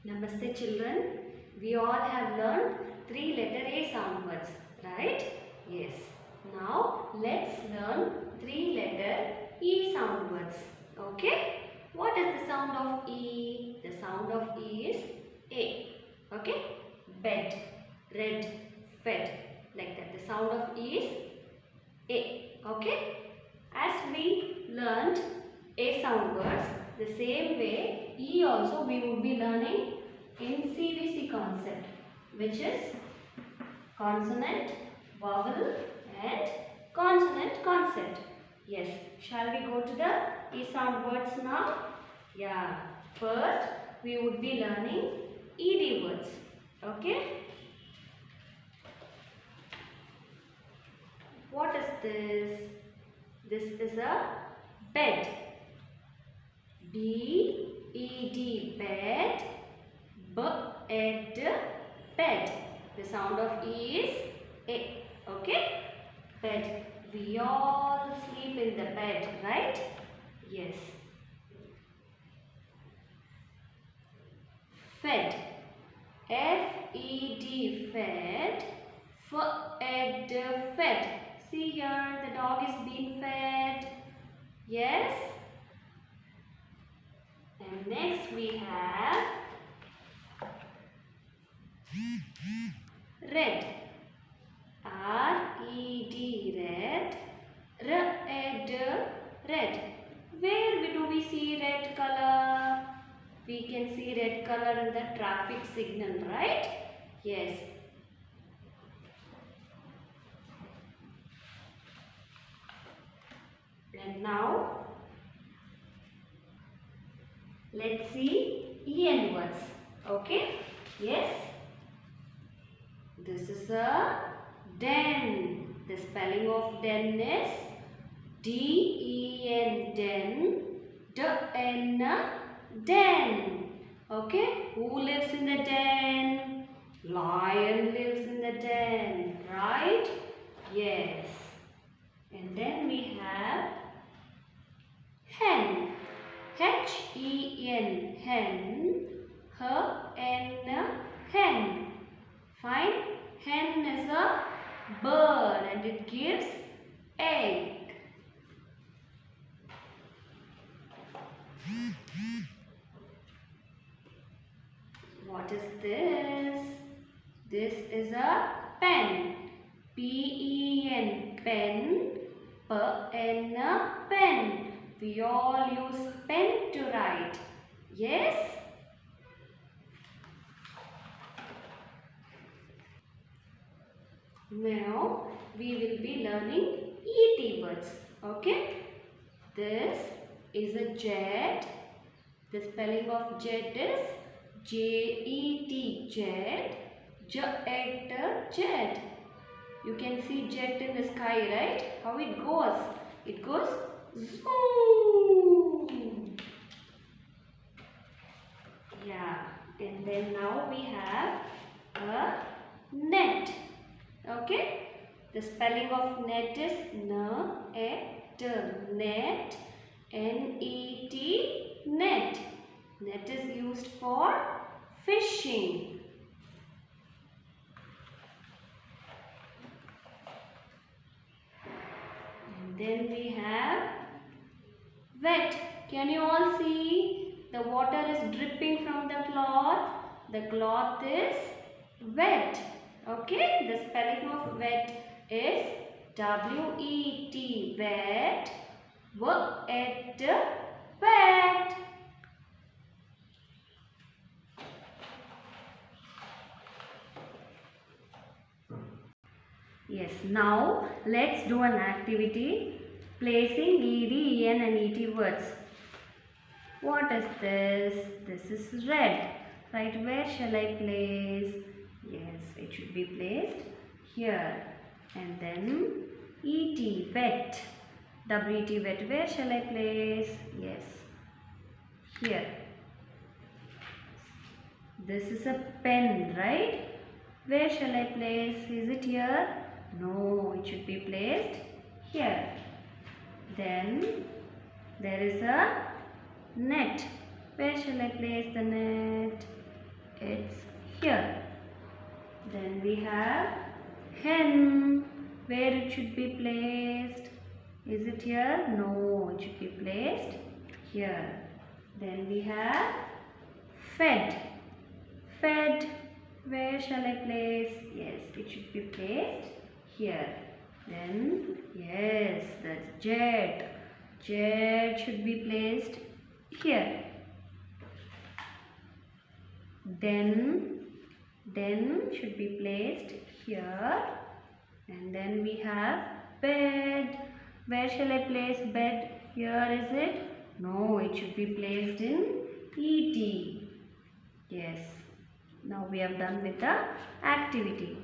Namaste children. We all have learned 3-letter A sound words, right? Yes. Now let's learn 3-letter E sound words. Okay? What is the sound of E? The sound of E is A. Okay? Bed, red, fed. Like that. The sound of E is A. Okay? As we learned A sound words, the same way E also we would be learning in CVC concept, which is consonant, vowel and consonant concept. Yes, shall we go to the E sound words now? Yeah, first we would be learning ED words. Okay? What is this? This is a bed. B-E-D, bed. B-E-D, bed. The sound of E is A. Okay? Bed. We all sleep in the bed, right? Yes. Fed. F-E-D, fed. F-E-D, fed. See here, the dog is being fed. Yes? And next we have red. R-E-D, red. R-E-D, red. Where do we see red color? We can see red color in the traffic signal, right? Yes. And now, let's see EN words. Okay? Yes? This is a den. The spelling of den is D-E-N, den. D-N, den. Okay? Who lives in the den? Lion lives in the den, right? Yes. And then we have hen. H-E-N, hen. H-N, hen. Fine. Hen is a bird and it gives egg. What is this? This is a pen. P-E-N, pen. P-N, pen. We all use pen to write. Yes? Now we will be learning ET words. Okay? This is a jet. The spelling of jet is J-E-T, jet. Jet, jet. You can see jet in the sky, right? How it goes? It goes zoom. Yeah. And then now we have a net. Okay? The spelling of net is N-E-T, net. N-E-T, net. Net is used for fishing. And then we have wet. Can you all see? The water is dripping from the cloth. The cloth is wet. Okay, the spelling of wet is W-E-T, wet. W-E-T, wet. Yes, now let's do an activity placing ED, EN and ET words. What is this? This is red. Right, where shall I place? Yes, it should be placed here. And then ET, wet. WET, wet. Where shall I place? Yes, here. This is a pen, right? Where shall I place? Is it here? No, it should be placed here. Then there is a net. Where shall I place the net? here. Then we have hen. Where it should be placed? Is it here? No, it should be placed here. Then we have fed. Fed. Where shall I place? Yes, it should be placed here. Then, yes, that's jet. Jet should be placed here. Then should be placed here. And then we have bed. Where shall I place bed? Here is it? No, it should be placed in ET. Yes. Now we have done with the activity.